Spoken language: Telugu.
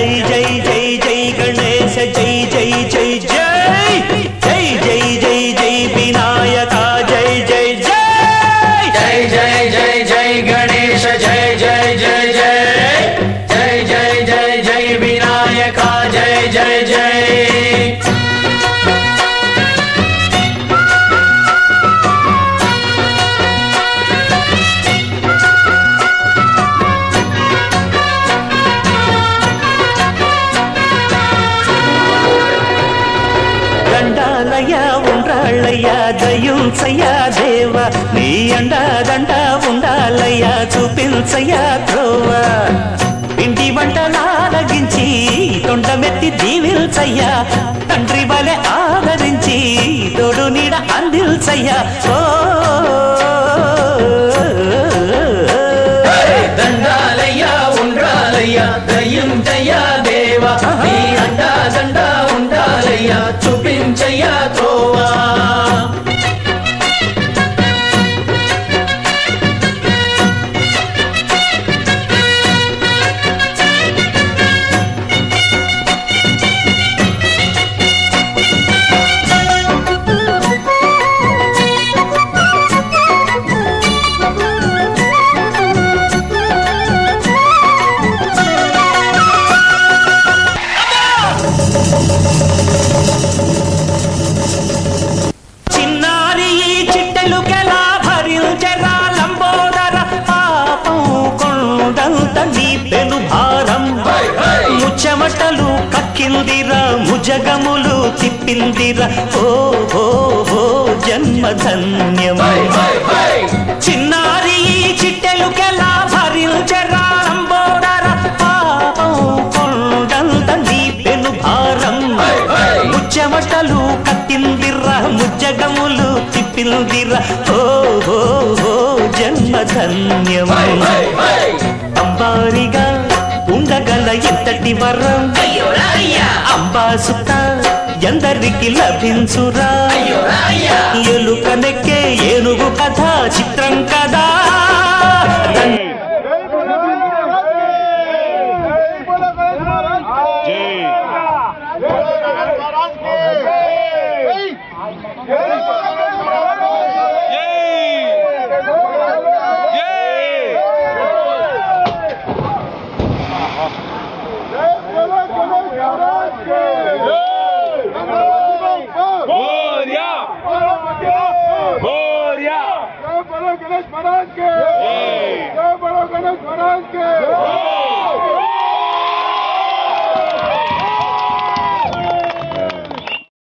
जय जय जय जय गणेश जय जय जय जय जय जय जय जय विनायका जय जय जय जय जय जय जय गणेश जय जय जय जय जय जय जय जय विनायका जय जय जय ఉండాలయ్యా దయుంచయ్యా దేవా నీ అండా దండ ఉండాలయ్యా చూపించయ్యా త్రోవా ఇంటి వంటలారగించి తొండమెత్తి దీవిల్చయ్యా తండ్రి వలె ఆదరించి తోడు నీడ అందిల్చయ్యా ఓ దండాలయ్యా ఉండాలయ్యా దయుంచయ్యా దేవా నీ అండా దండ ఉండాలయ్యా చూపించయ్యా త్రోవా చెమటలు కక్కిందిరా ముజగములు తిప్పిందిరా ఓ ఓ ఓ జన్మధన్యమై చిన్నారి చిట్టెలుకెలా భరించెరా లంబోదర పాపం కొండంత నీ పెను భారం ముచ్చమటలు కక్కిందిరా ముజగములు తిప్పిందిరా ఓ ఓ ఓ జన్మధన్యమై అంబారిగా ఉండగల ఎంతటి వరం అంబా సుత ఎందరికి లభించురా ఎలుకనెక్కే ఏనుగు కథ చిత్రం కదా गणेश महाराज के